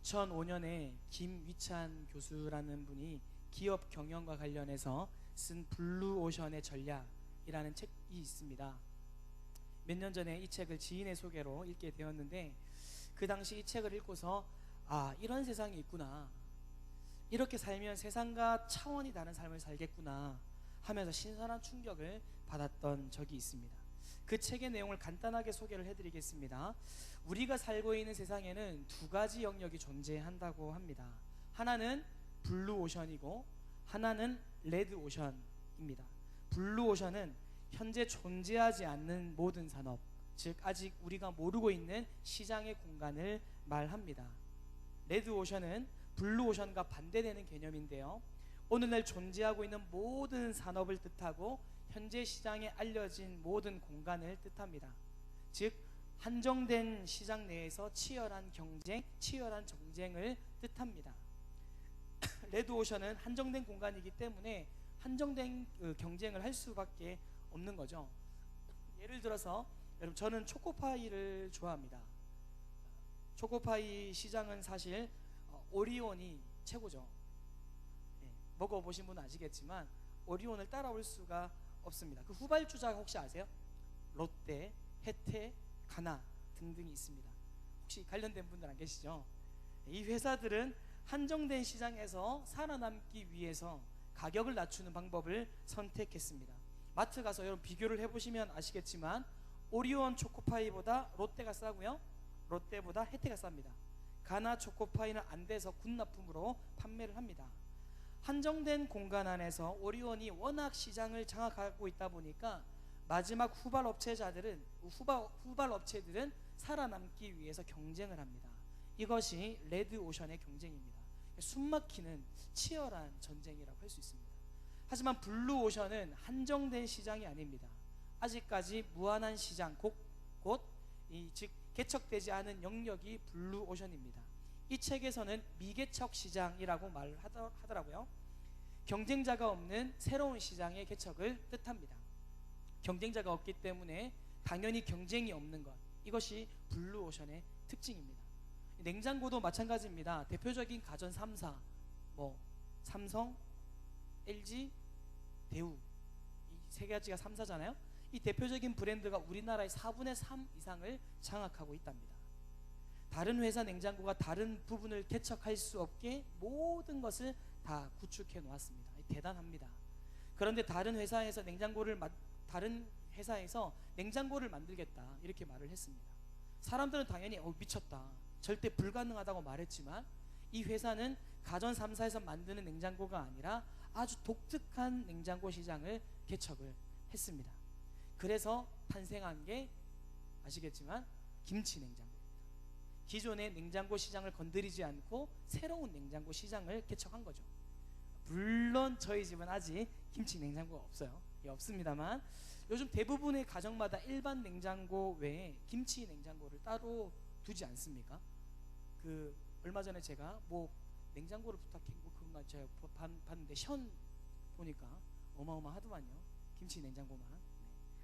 2005년에 김위찬 교수라는 분이 기업 경영과 관련해서 쓴 블루오션의 전략이라는 책이 있습니다. 몇 년 전에 이 책을 지인의 소개로 읽게 되었는데, 그 당시 이 책을 읽고서 이런 세상이 있구나, 이렇게 살면 세상과 차원이 다른 삶을 살겠구나 하면서 신선한 충격을 받았던 적이 있습니다. 그 책의 내용을 간단하게 소개를 해드리겠습니다. 우리가 살고 있는 세상에는 두 가지 영역이 존재한다고 합니다. 하나는 블루오션이고 하나는 레드오션입니다. 블루오션은 현재 존재하지 않는 모든 산업, 즉 아직 우리가 모르고 있는 시장의 공간을 말합니다. 레드오션은 블루오션과 반대되는 개념인데요, 오늘날 존재하고 있는 모든 산업을 뜻하고 현재 시장에 알려진 모든 공간을 뜻합니다. 즉 한정된 시장 내에서 치열한 경쟁, 치열한 정쟁을 뜻합니다. 레드오션은 한정된 공간이기 때문에 한정된 경쟁을 할 수밖에 없는 거죠. 예를 들어서 여러분, 저는 초코파이를 좋아합니다. 초코파이 시장은 사실 오리온이 최고죠. 먹어보신 분은 아시겠지만 오리온을 따라올 수가 없습니다. 그 후발주자가 혹시 아세요? 롯데, 혜태, 가나 등등이 있습니다. 혹시 관련된 분들 안 계시죠? 이 회사들은 한정된 시장에서 살아남기 위해서 가격을 낮추는 방법을 선택했습니다. 마트 가서 여러분 비교를 해보시면 아시겠지만 오리온 초코파이보다 롯데가 싸고요, 롯데보다 혜태가 쌉니다. 가나 초코파이는 안 돼서 군납품으로 판매를 합니다. 한정된 공간 안에서 오리온이 워낙 시장을 장악하고 있다 보니까 마지막 후발 업체들은 살아남기 위해서 경쟁을 합니다. 이것이 레드오션의 경쟁입니다. 숨막히는 치열한 전쟁이라고 할 수 있습니다. 하지만 블루오션은 한정된 시장이 아닙니다. 아직까지 무한한 시장, 즉 개척되지 않은 영역이 블루오션입니다. 이 책에서는 미개척 시장이라고 말을 하더라고요. 경쟁자가 없는 새로운 시장의 개척을 뜻합니다. 경쟁자가 없기 때문에 당연히 경쟁이 없는 것, 이것이 블루오션의 특징입니다. 냉장고도 마찬가지입니다. 대표적인 가전 3사, 삼성, LG, 대우, 이 세 가지가 3사잖아요. 이 대표적인 브랜드가 우리나라의 4분의 3 이상을 장악하고 있답니다. 다른 회사 냉장고가 다른 부분을 개척할 수 없게 모든 것을 다 구축해 놓았습니다. 대단합니다. 그런데 다른 회사에서 냉장고를 만들겠다 이렇게 말을 했습니다. 사람들은 당연히 미쳤다, 절대 불가능하다고 말했지만 이 회사는 가전 3사에서 만드는 냉장고가 아니라 아주 독특한 냉장고 시장을 개척을 했습니다. 그래서 탄생한 게 아시겠지만 김치 냉장고입니다. 기존의 냉장고 시장을 건드리지 않고 새로운 냉장고 시장을 개척한 거죠. 물론 저희 집은 아직 김치 냉장고가 없어요. 없습니다만 요즘 대부분의 가정마다 일반 냉장고 외에 김치 냉장고를 따로 두지 않습니까? 얼마 전에 제가 냉장고를 부탁했고 그것만 제가 봤는데 션 보니까 어마어마하더만요. 김치 냉장고만.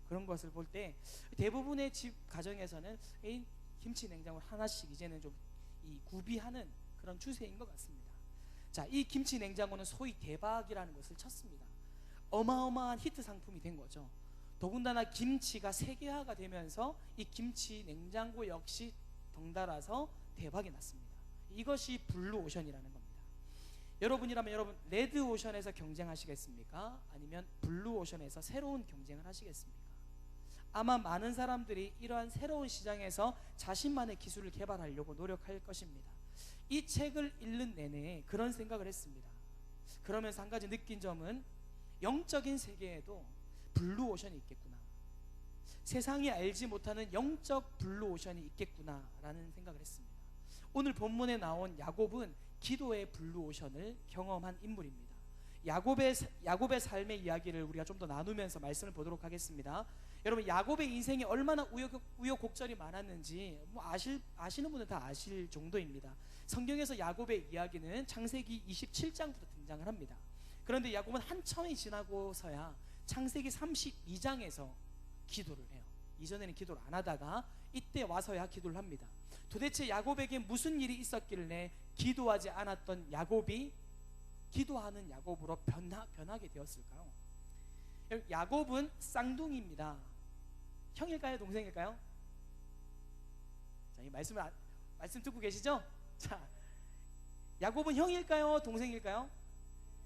그런 것을 볼 때 대부분의 집 가정에서는 김치 냉장고 하나씩 이제는 좀 구비하는 그런 추세인 것 같습니다. 자, 이 김치 냉장고는 소위 대박이라는 것을 쳤습니다. 어마어마한 히트 상품이 된 거죠. 더군다나 김치가 세계화가 되면서 이 김치 냉장고 역시 덩달아서 대박이 났습니다. 이것이 블루오션이라는 겁니다. 여러분 레드오션에서 경쟁하시겠습니까? 아니면 블루오션에서 새로운 경쟁을 하시겠습니까? 아마 많은 사람들이 이러한 새로운 시장에서 자신만의 기술을 개발하려고 노력할 것입니다. 이 책을 읽는 내내 그런 생각을 했습니다. 그러면서 한 가지 느낀 점은 영적인 세계에도 블루오션이 있겠구나, 세상이 알지 못하는 영적 블루오션이 있겠구나 라는 생각을 했습니다. 오늘 본문에 나온 야곱은 기도의 블루오션을 경험한 인물입니다. 야곱의 삶의 이야기를 우리가 좀 더 나누면서 말씀을 보도록 하겠습니다. 여러분, 야곱의 인생이 얼마나 우여곡절이 많았는지 아시는 분은 다 아실 정도입니다. 성경에서 야곱의 이야기는 창세기 27장부터 등장을 합니다. 그런데 야곱은 한참이 지나고서야 창세기 32장에서 기도를 해요. 이전에는 기도를 안 하다가 이때 와서야 기도를 합니다. 도대체 야곱에게 무슨 일이 있었길래 기도하지 않았던 야곱이 기도하는 야곱으로 변하게 되었을까요? 야곱은 쌍둥이입니다. 형일까요? 동생일까요? 자, 이 말씀 듣고 계시죠? 자, 야곱은 형일까요? 동생일까요?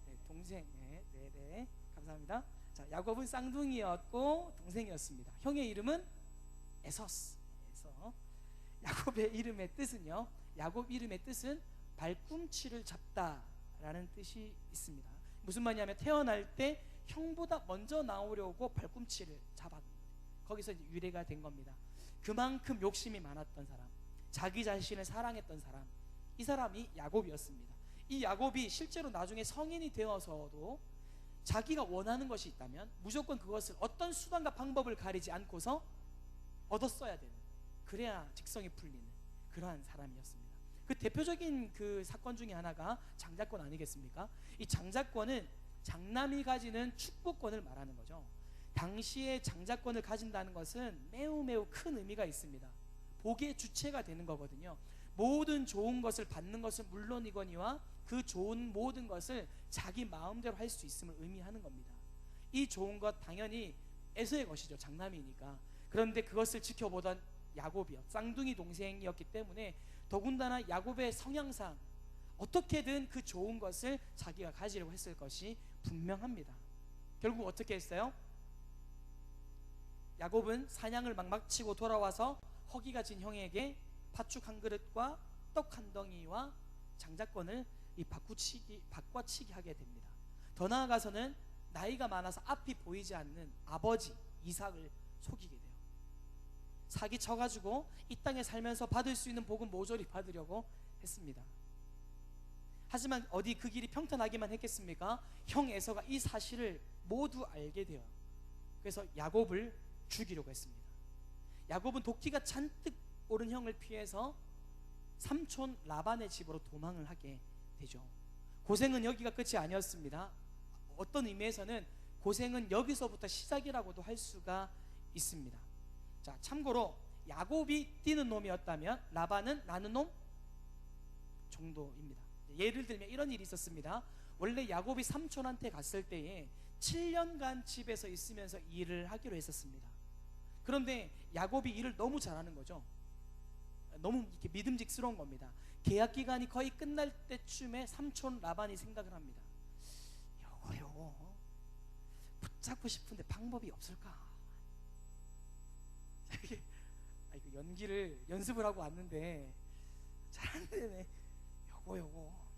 네, 동생. 네, 감사합니다. 자, 야곱은 쌍둥이였고 동생이었습니다. 형의 이름은 에서스. 야곱의 이름의 뜻은요, 야곱 이름의 뜻은 발꿈치를 잡다라는 뜻이 있습니다. 무슨 말이냐면 태어날 때 형보다 먼저 나오려고 발꿈치를 잡았는데 거기서 이제 유래가 된 겁니다. 그만큼 욕심이 많았던 사람, 자기 자신을 사랑했던 사람, 이 사람이 야곱이었습니다. 이 야곱이 실제로 나중에 성인이 되어서도 자기가 원하는 것이 있다면 무조건 그것을 어떤 수단과 방법을 가리지 않고서 얻었어야 되는, 그래야 직성이 풀리는 그러한 사람이었습니다. 그 대표적인 그 사건 중에 하나가 장자권 아니겠습니까? 이 장자권은 장남이 가지는 축복권을 말하는 거죠. 당시에 장자권을 가진다는 것은 매우 큰 의미가 있습니다. 복의 주체가 되는 거거든요. 모든 좋은 것을 받는 것은 물론이거니와 그 좋은 모든 것을 자기 마음대로 할 수 있음을 의미하는 겁니다. 이 좋은 것 당연히 에서의 것이죠. 장남이니까. 그런데 그것을 지켜보던 야곱이요, 쌍둥이 동생이었기 때문에 더군다나 야곱의 성향상 어떻게든 그 좋은 것을 자기가 가지려고 했을 것이 분명합니다. 결국 어떻게 했어요? 야곱은 사냥을 막막치고 돌아와서 허기가 진 형에게 팥죽 한 그릇과 떡 한 덩이와 장자권을 바꿔치기 하게 됩니다. 더 나아가서는 나이가 많아서 앞이 보이지 않는 아버지 이삭을 속이게 돼요. 사기 쳐가지고 이 땅에 살면서 받을 수 있는 복은 모조리 받으려고 했습니다. 하지만 어디 그 길이 평탄하기만 했겠습니까? 형 에서가 이 사실을 모두 알게 돼요. 그래서 야곱을 죽이려고 했습니다. 야곱은 도끼가 잔뜩 오른 형을 피해서 삼촌 라반의 집으로 도망을 하게 되죠. 고생은 여기가 끝이 아니었습니다. 어떤 의미에서는 고생은 여기서부터 시작이라고도 할 수가 있습니다. 자, 참고로 야곱이 뛰는 놈이었다면 라반은 나는 놈 정도입니다. 예를 들면 이런 일이 있었습니다. 원래 야곱이 삼촌한테 갔을 때에 7년간 집에서 있으면서 일을 하기로 했었습니다. 그런데 야곱이 일을 너무 잘하는 거죠. 너무 이렇게 믿음직스러운 겁니다. 계약 기간이 거의 끝날 때쯤에 삼촌 라반이 생각을 합니다. 요거 붙잡고 싶은데 방법이 없을까? 이거 연기를 연습을 하고 왔는데 잘 안 되네. 요거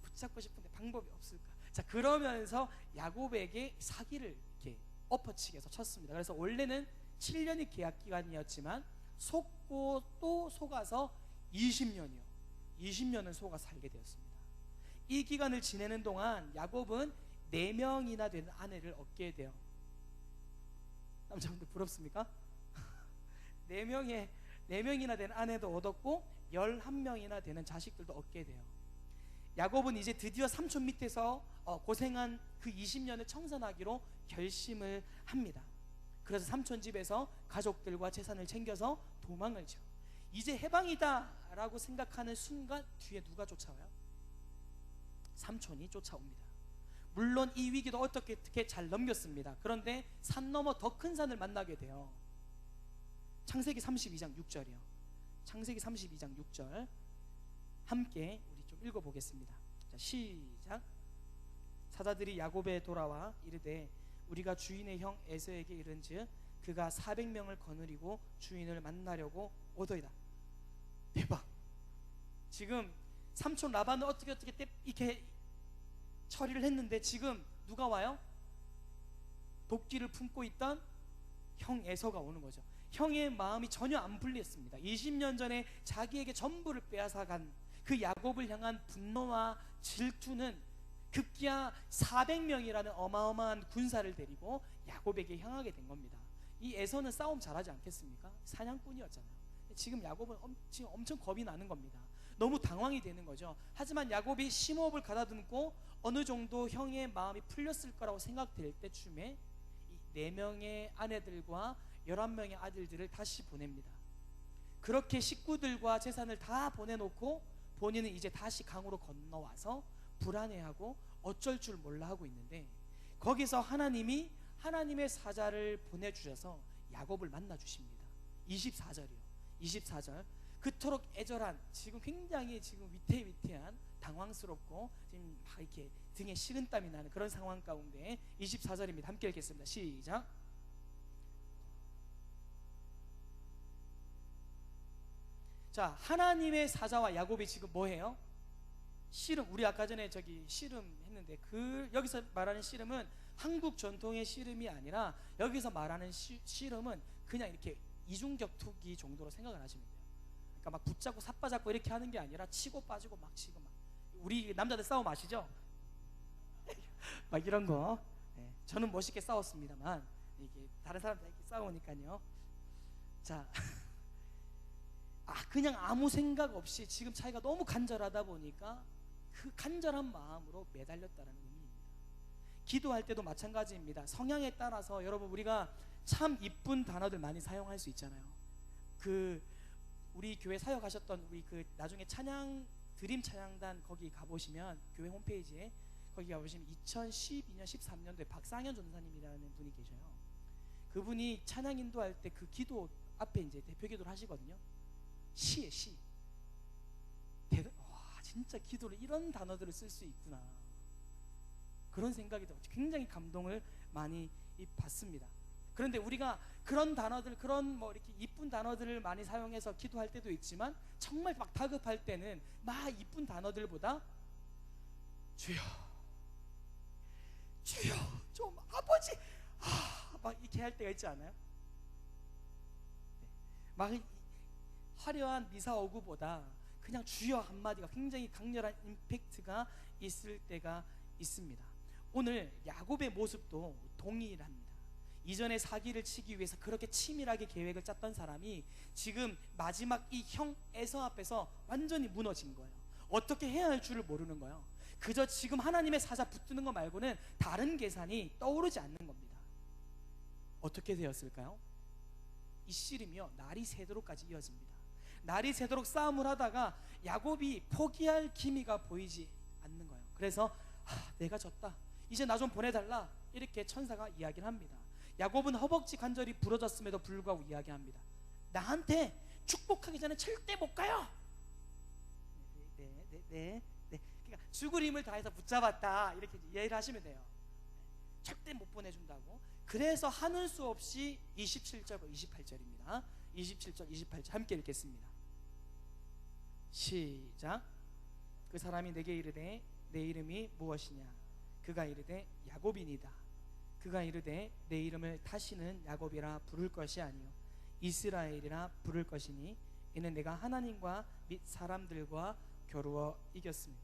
붙잡고 싶은데 방법이 없을까? 자, 그러면서 야곱에게 사기를 이렇게 엎어치게 해서 쳤습니다. 그래서 원래는 7년이 계약 기간이었지만 속고 또 속아서 20년이요. 20년을 속아 살게 되었습니다. 이 기간을 지내는 동안 야곱은 4명이나 되는 아내를 얻게 돼요. 남자분들 부럽습니까? 4명이나 되는 아내도 얻었고 11명이나 되는 자식들도 얻게 돼요. 야곱은 이제 드디어 삼촌 밑에서 고생한 그 20년을 청산하기로 결심을 합니다. 그래서 삼촌 집에서 가족들과 재산을 챙겨서 도망을 쳐. 이제 해방이다 라고 생각하는 순간 뒤에 누가 쫓아와요? 삼촌이 쫓아옵니다. 물론 이 위기도 어떻게 잘 넘겼습니다. 그런데 산 너머 더 큰 산을 만나게 돼요. 창세기 32장 6절이요. 창세기 32장 6절 함께 우리 좀 읽어보겠습니다. 자, 시작. 사자들이 야곱에 돌아와 이르되 우리가 주인의 형 에서에게 이른즉 그가 400명을 거느리고 주인을 만나려고 오더이다. 대박. 지금 삼촌 라반은 어떻게 이렇게 처리를 했는데 지금 누가 와요? 도끼를 품고 있던 형 에서가 오는 거죠. 형의 마음이 전혀 안 풀렸습니다. 20년 전에 자기에게 전부를 빼앗아간 그 야곱을 향한 분노와 질투는 급기야 400명이라는 어마어마한 군사를 데리고 야곱에게 향하게 된 겁니다. 이 에서는 싸움 잘하지 않겠습니까? 사냥꾼이었잖아요. 지금 야곱은 지금 엄청 겁이 나는 겁니다. 너무 당황이 되는 거죠. 하지만 야곱이 심호흡을 가다듬고 어느 정도 형의 마음이 풀렸을 거라고 생각될 때쯤에 이 4명의 아내들과 11명의 아들들을 다시 보냅니다. 그렇게 식구들과 재산을 다 보내놓고 본인은 이제 다시 강으로 건너와서 불안해하고 어쩔 줄 몰라 하고 있는데, 거기서 하나님이 하나님의 사자를 보내주셔서 야곱을 만나주십니다. 24절이요 24절. 그토록 애절한, 지금 굉장히 지금 위태위태한, 당황스럽고 지금 막 이렇게 등에 식은땀이 나는 그런 상황 가운데 24절입니다. 함께 읽겠습니다. 시작. 자, 하나님의 사자와 야곱이 지금 뭐해요? 씨름. 우리 아까 전에 저기 씨름 했는데, 그 여기서 말하는 씨름은 한국 전통의 씨름이 아니라, 여기서 말하는 씨름은 그냥 이렇게 이중격투기 정도로 생각을 하시면 돼요. 그러니까 막 붙잡고 삿바잡고 이렇게 하는 게 아니라 치고 빠지고 막 치고, 막 우리 남자들 싸움 아시죠? 막 이런 거. 네, 저는 멋있게 싸웠습니다만 이게 다른 사람들 이렇게 싸우니까요. 자, 그냥 아무 생각 없이 지금 차이가 너무 간절하다 보니까 그 간절한 마음으로 매달렸다는 의미입니다. 기도할 때도 마찬가지입니다. 성향에 따라서 여러분, 우리가 참 이쁜 단어들 많이 사용할 수 있잖아요. 그 우리 교회 사역하셨던 우리 그 나중에 찬양 드림 찬양단 거기 가보시면, 교회 홈페이지에 거기 가보시면 2012년 13년도에 박상현 전사님이라는 분이 계셔요. 그분이 찬양 인도할 때 그 기도 앞에 이제 대표 기도를 하시거든요. 시에 시. 와, 진짜 기도를 이런 단어들을 쓸 수 있구나, 그런 생각이 들어요. 굉장히 감동을 많이 받습니다. 그런데 우리가 그런 단어들, 그런 뭐 이렇게 이쁜 단어들을 많이 사용해서 기도할 때도 있지만, 정말 막 다급할 때는 막 이쁜 단어들보다 주여, 주여 좀 아버지, 막 이렇게 할 때가 있지 않아요? 막 화려한 미사오구보다 그냥 주여 한마디가 굉장히 강렬한 임팩트가 있을 때가 있습니다. 오늘 야곱의 모습도 동일합니다. 이전에 사기를 치기 위해서 그렇게 치밀하게 계획을 짰던 사람이 지금 마지막 이 형 에서 앞에서 완전히 무너진 거예요. 어떻게 해야 할 줄을 모르는 거예요. 그저 지금 하나님의 사자 붙드는 거 말고는 다른 계산이 떠오르지 않는 겁니다. 어떻게 되었을까요? 이 씨름이요, 날이 새도록까지 이어집니다. 날이 새도록 싸움을 하다가 야곱이 포기할 기미가 보이지 않는 거예요. 그래서 내가 졌다, 이제 나 좀 보내달라, 이렇게 천사가 이야기를 합니다. 야곱은 허벅지 관절이 부러졌음에도 불구하고 이야기합니다. 나한테 축복하기 전에 절대 못 가요. 네. 그러니까 죽을 힘을 다해서 붙잡았다, 이렇게 이해를 하시면 돼요. 절대 못 보내준다고. 그래서 하는 수 없이 27절과 28절입니다. 27절, 28절 함께 읽겠습니다. 시작. 그 사람이 내게 이르되 내 이름이 무엇이냐? 그가 이르되 야곱이니이다. 그가 이르되 내 이름을 다시는 야곱이라 부를 것이 아니요 이스라엘이라 부를 것이니 이는 내가 하나님과 및 사람들과 겨루어 이겼습니다.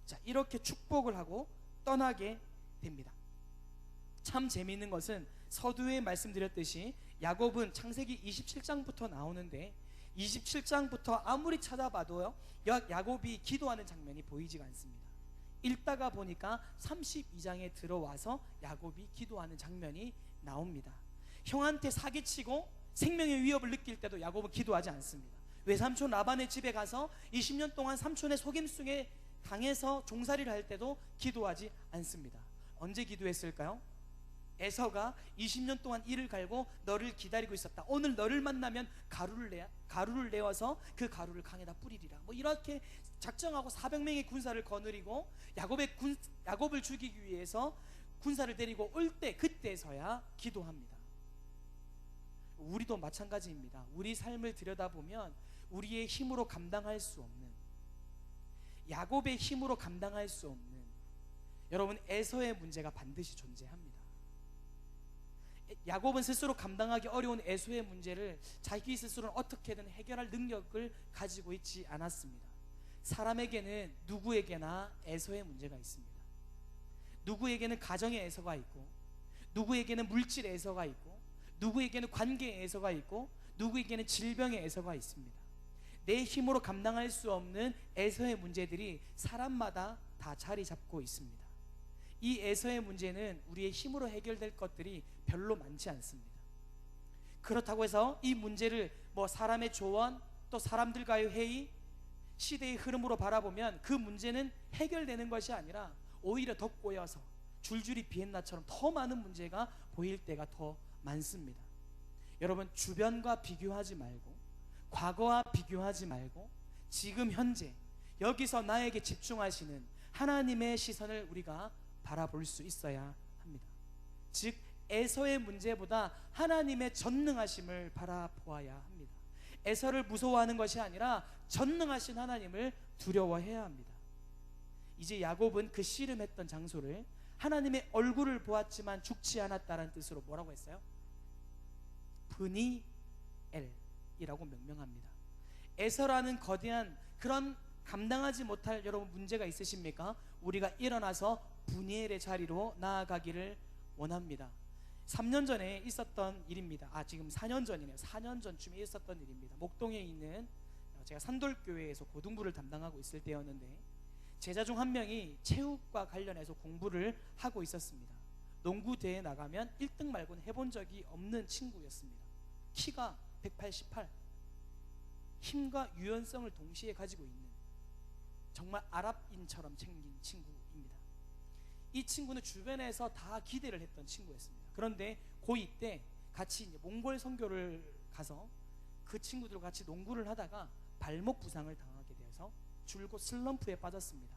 자, 이렇게 축복을 하고 떠나게 됩니다. 참 재미있는 것은 서두에 말씀드렸듯이 야곱은 창세기 27장부터 나오는데 27장부터 아무리 찾아봐도요, 야곱이 기도하는 장면이 보이지가 않습니다. 읽다가 보니까 32장에 들어와서 야곱이 기도하는 장면이 나옵니다. 형한테 사기치고 생명의 위협을 느낄 때도 야곱은 기도하지 않습니다. 외삼촌 라반의 집에 가서 20년 동안 삼촌의 속임수에 당해서 종살이를 할 때도 기도하지 않습니다. 언제 기도했을까요? 에서가 20년 동안 이를 갈고 너를 기다리고 있었다. 오늘 너를 만나면 가루를 내어서 그 가루를 강에다 뿌리리라. 뭐 이렇게 작정하고 400명의 군사를 거느리고 야곱을 죽이기 위해서 군사를 데리고 올 때, 그때서야 기도합니다. 우리도 마찬가지입니다. 우리 삶을 들여다보면 우리의 힘으로 감당할 수 없는, 야곱의 힘으로 감당할 수 없는, 여러분, 에서의 문제가 반드시 존재합니다. 야곱은 스스로 감당하기 어려운 에서의 문제를 자기 스스로는 어떻게든 해결할 능력을 가지고 있지 않았습니다. 사람에게는 누구에게나 에서의 문제가 있습니다. 누구에게는 가정의 에서가 있고, 누구에게는 물질의 에서가 있고, 누구에게는 관계의 에서가 있고, 누구에게는 질병의 에서가 있습니다. 내 힘으로 감당할 수 없는 에서의 문제들이 사람마다 다 자리 잡고 있습니다. 이 에서의 문제는 우리의 힘으로 해결될 것들이 별로 많지 않습니다. 그렇다고 해서 이 문제를 뭐 사람의 조언, 또 사람들과의 회의, 시대의 흐름으로 바라보면 그 문제는 해결되는 것이 아니라 오히려 더 꼬여서 줄줄이 비엔나처럼 더 많은 문제가 보일 때가 더 많습니다. 여러분, 주변과 비교하지 말고, 과거와 비교하지 말고, 지금 현재 여기서 나에게 집중하시는 하나님의 시선을 우리가 바라볼 수 있어야 합니다. 즉 에서의 문제보다 하나님의 전능하심을 바라보아야 합니다. 에서를 무서워하는 것이 아니라 전능하신 하나님을 두려워해야 합니다. 이제 야곱은 그 씨름했던 장소를 하나님의 얼굴을 보았지만 죽지 않았다는 뜻으로 뭐라고 했어요? 브니엘이라고 명명합니다. 에서라는 거대한 그런 감당하지 못할 여러분 문제가 있으십니까? 우리가 일어나서 브니엘의 자리로 나아가기를 원합니다. 3년 전에 있었던 일입니다. 지금 4년 전이네요. 4년 전쯤에 있었던 일입니다. 목동에 있는 제가 산돌교회에서 고등부를 담당하고 있을 때였는데, 제자 중 한 명이 체육과 관련해서 공부를 하고 있었습니다. 농구 대회에 나가면 1등 말고는 해본 적이 없는 친구였습니다. 키가 188, 힘과 유연성을 동시에 가지고 있는 정말 아랍인처럼 생긴 친구입니다. 이 친구는 주변에서 다 기대를 했던 친구였습니다. 그런데 고2 때 같이 이제 몽골 선교를 가서 그 친구들과 같이 농구를 하다가 발목 부상을 당하게 되어서 줄곧 슬럼프에 빠졌습니다.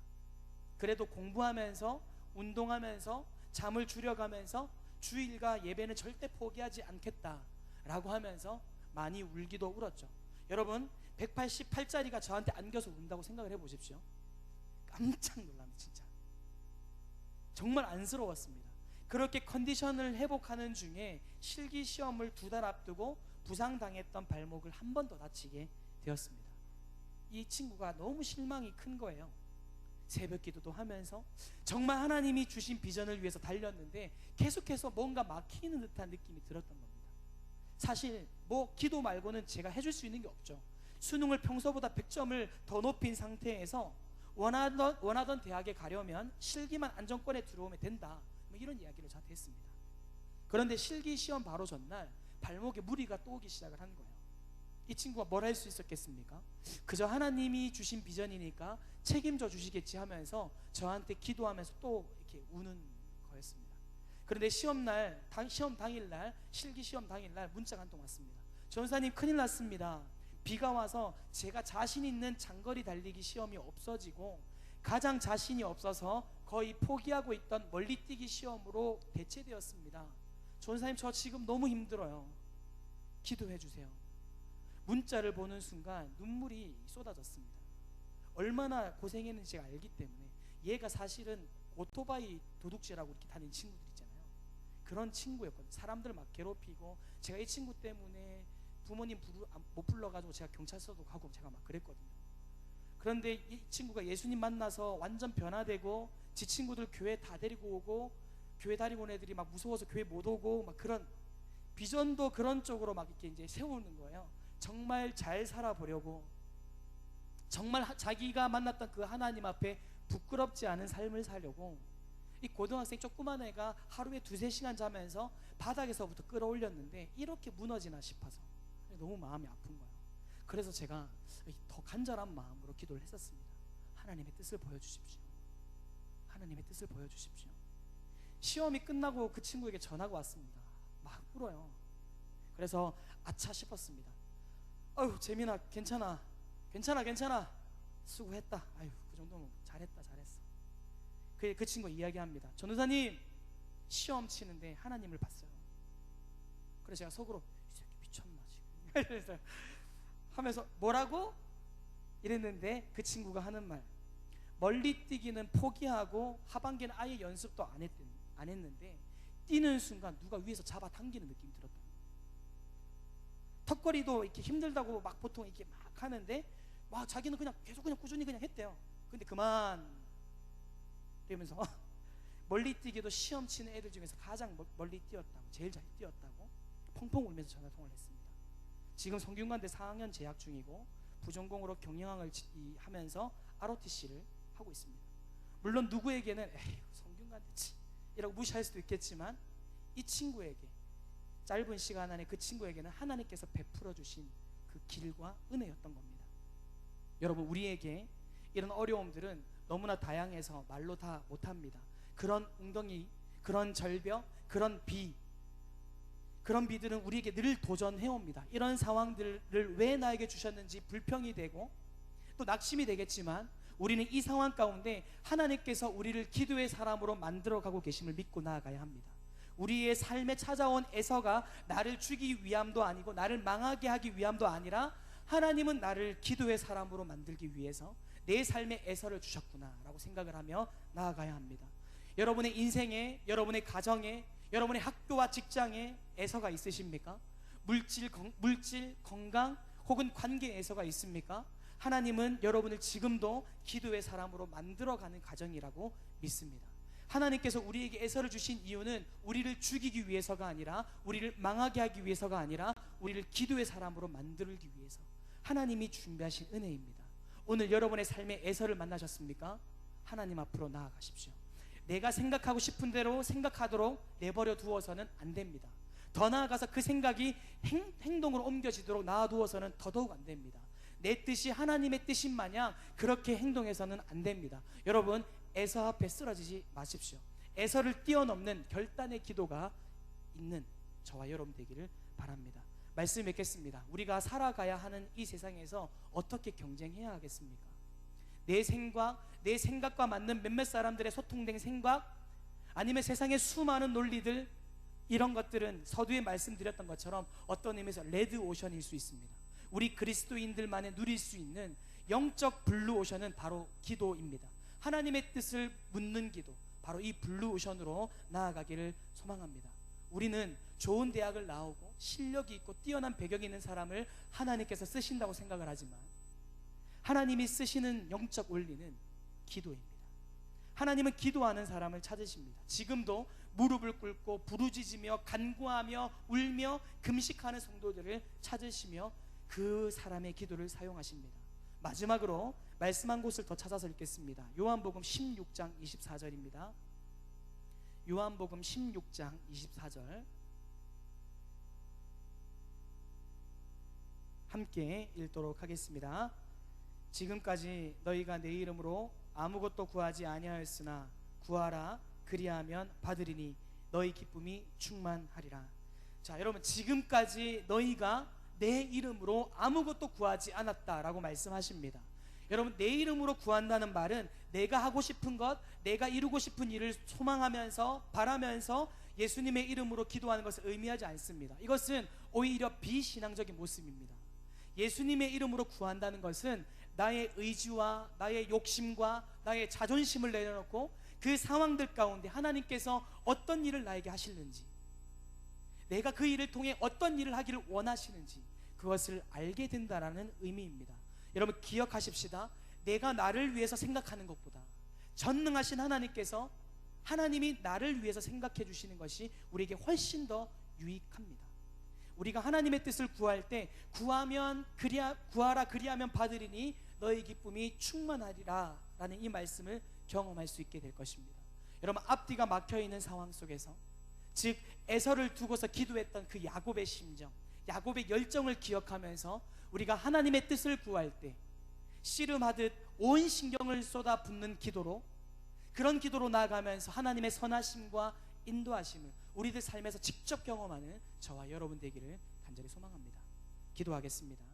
그래도 공부하면서 운동하면서 잠을 줄여가면서 주일과 예배는 절대 포기하지 않겠다라고 하면서 많이 울기도 울었죠. 여러분, 188짜리가 저한테 안겨서 운다고 생각을 해보십시오. 깜짝 놀랍니다. 진짜 정말 안쓰러웠습니다. 그렇게 컨디션을 회복하는 중에 실기시험을 2달 앞두고 부상당했던 발목을 한 번 더 다치게 되었습니다. 이 친구가 너무 실망이 큰 거예요. 새벽 기도도 하면서 정말 하나님이 주신 비전을 위해서 달렸는데 계속해서 뭔가 막히는 듯한 느낌이 들었던 겁니다. 사실 뭐 기도 말고는 제가 해줄 수 있는 게 없죠. 수능을 평소보다 100점을 더 높인 상태에서 원하던 대학에 가려면 실기만 안정권에 들어오면 된다, 뭐 이런 이야기를 저한테 했습니다. 그런데 실기 시험 바로 전날 발목에 무리가 또 오기 시작을 한 거예요. 이 친구가 뭘 할 수 있었겠습니까? 그저 하나님이 주신 비전이니까 책임져 주시겠지 하면서 저한테 기도하면서 또 이렇게 우는 거였습니다. 그런데 시험 당일날, 실기 시험 당일날 문자가 한 통 왔습니다. 전사님, 큰일 났습니다. 비가 와서 제가 자신 있는 장거리 달리기 시험이 없어지고 가장 자신이 없어서 거의 포기하고 있던 멀리뛰기 시험으로 대체되었습니다. 전사님, 저 지금 너무 힘들어요. 기도해 주세요. 문자를 보는 순간 눈물이 쏟아졌습니다. 얼마나 고생했는지 제가 알기 때문에. 얘가 사실은 오토바이 도둑질하고 이렇게 다니는 친구들 있잖아요. 그런 친구였거든요. 사람들 막 괴롭히고, 제가 이 친구 때문에 부모님 못 불러가지고 제가 경찰서도 가고 제가 막 그랬거든요. 그런데 이 친구가 예수님 만나서 완전 변화되고, 지 친구들 교회 다 데리고 오고, 교회 다니고 온 애들이 막 무서워서 교회 못 오고, 막 그런 비전도 그런 쪽으로 막 이렇게 이제 세우는 거예요. 정말 잘 살아보려고, 정말 자기가 만났던 그 하나님 앞에 부끄럽지 않은 삶을 살려고 이 고등학생 조그만 애가 하루에 2-3시간 자면서 바닥에서부터 끌어올렸는데 이렇게 무너지나 싶어서 너무 마음이 아픈 거예요. 그래서 제가 더 간절한 마음으로 기도를 했었습니다. 하나님의 뜻을 보여주십시오. 하나님의 뜻을 보여주십시오. 시험이 끝나고 그 친구에게 전화가 왔습니다. 막 울어요. 그래서 아차 싶었습니다. 아유, 재민아, 괜찮아 수고했다. 아유, 그 정도면 잘했어. 그 친구 이야기합니다. 전도사님, 시험 치는데 하나님을 봤어요. 그래서 제가 속으로 이 새끼 미쳤나 지금 하면서 뭐라고? 이랬는데 그 친구가 하는 말, 멀리뛰기는 포기하고 하반기는 아예 연습도 안 했는데 뛰는 순간 누가 위에서 잡아당기는 느낌이 들었다. 턱걸이도 이렇게 힘들다고 막 보통 이렇게 막 하는데 막 자기는 그냥 계속 그냥 꾸준히 그냥 했대요. 근데 그만 이러면서 멀리뛰기도 시험 치는 애들 중에서 가장 멀리 뛰었다고, 제일 잘 뛰었다고 펑펑 울면서 전화통화를 했습니다. 지금 성균관대 4학년 재학 중이고 부전공으로 경영학을 하면서 ROTC를 하고 있습니다. 물론 누구에게는 에이, 친구한테 이라고 무시할 수도 있겠지만, 이 친구에게, 짧은 시간 안에 그 친구에게는 하나님께서 베풀어 주신 그 길과 은혜였던 겁니다. 여러분, 우리에게 이런 어려움들은 너무나 다양해서 말로 다 못합니다. 그런 웅덩이, 그런 절벽, 그런 비들은 우리에게 늘 도전해옵니다. 이런 상황들을 왜 나에게 주셨는지 불평이 되고 또 낙심이 되겠지만, 우리는 이 상황 가운데 하나님께서 우리를 기도의 사람으로 만들어가고 계심을 믿고 나아가야 합니다. 우리의 삶에 찾아온 에서가 나를 죽이기 위함도 아니고 나를 망하게 하기 위함도 아니라, 하나님은 나를 기도의 사람으로 만들기 위해서 내 삶에 에서를 주셨구나 라고 생각을 하며 나아가야 합니다. 여러분의 인생에, 여러분의 가정에, 여러분의 학교와 직장에 에서가 있으십니까? 물질, 건강 혹은 관계에 에서가 있습니까? 하나님은 여러분을 지금도 기도의 사람으로 만들어가는 과정이라고 믿습니다. 하나님께서 우리에게 에서를 주신 이유는 우리를 죽이기 위해서가 아니라, 우리를 망하게 하기 위해서가 아니라, 우리를 기도의 사람으로 만들기 위해서 하나님이 준비하신 은혜입니다. 오늘 여러분의 삶에 에서를 만나셨습니까? 하나님 앞으로 나아가십시오. 내가 생각하고 싶은 대로 생각하도록 내버려 두어서는 안 됩니다. 더 나아가서 그 생각이 행동으로 옮겨지도록 놔두어서는 더더욱 안 됩니다. 내 뜻이 하나님의 뜻인 마냥 그렇게 행동해서는 안 됩니다. 여러분, 에서 앞에 쓰러지지 마십시오. 에서를 뛰어넘는 결단의 기도가 있는 저와 여러분 되기를 바랍니다. 말씀 맺겠습니다. 우리가 살아가야 하는 이 세상에서 어떻게 경쟁해야 하겠습니까? 내 생각과 맞는 몇몇 사람들의 소통된 생각, 아니면 세상의 수많은 논리들, 이런 것들은 서두에 말씀드렸던 것처럼 어떤 의미에서 레드 오션일 수 있습니다. 우리 그리스도인들만의 누릴 수 있는 영적 블루 오션은 바로 기도입니다. 하나님의 뜻을 묻는 기도, 바로 이 블루 오션으로 나아가기를 소망합니다. 우리는 좋은 대학을 나오고 실력이 있고 뛰어난 배경이 있는 사람을 하나님께서 쓰신다고 생각을 하지만, 하나님이 쓰시는 영적 원리는 기도입니다. 하나님은 기도하는 사람을 찾으십니다. 지금도 무릎을 꿇고 부르짖으며 간구하며 울며 금식하는 성도들을 찾으시며 그 사람의 기도를 사용하십니다. 마지막으로 말씀 한 곳을 더 찾아서 읽겠습니다. 요한복음 16장 24절입니다. 요한복음 16장 24절 함께 읽도록 하겠습니다. 지금까지 너희가 내 이름으로 아무것도 구하지 아니하였으나 구하라, 그리하면 받으리니 너희 기쁨이 충만하리라. 자, 여러분, 지금까지 너희가 내 이름으로 아무것도 구하지 않았다라고 말씀하십니다. 여러분, 내 이름으로 구한다는 말은 내가 하고 싶은 것, 내가 이루고 싶은 일을 소망하면서 바라면서 예수님의 이름으로 기도하는 것을 의미하지 않습니다. 이것은 오히려 비신앙적인 모습입니다. 예수님의 이름으로 구한다는 것은 나의 의지와 나의 욕심과 나의 자존심을 내려놓고 그 상황들 가운데 하나님께서 어떤 일을 나에게 하시는지, 내가 그 일을 통해 어떤 일을 하기를 원하시는지 그것을 알게 된다라는 의미입니다. 여러분, 기억하십시다. 내가 나를 위해서 생각하는 것보다 전능하신 하나님께서, 하나님이 나를 위해서 생각해 주시는 것이 우리에게 훨씬 더 유익합니다. 우리가 하나님의 뜻을 구할 때 구하라, 그리하면 받으리니 너희 기쁨이 충만하리라 라는 이 말씀을 경험할 수 있게 될 것입니다. 여러분, 앞뒤가 막혀있는 상황 속에서, 즉 에서를 두고서 기도했던 그 야곱의 심정, 야곱의 열정을 기억하면서 우리가 하나님의 뜻을 구할 때 씨름하듯 온 신경을 쏟아붓는 기도로, 그런 기도로 나아가면서 하나님의 선하심과 인도하심을 우리들 삶에서 직접 경험하는 저와 여러분 되기를 간절히 소망합니다. 기도하겠습니다.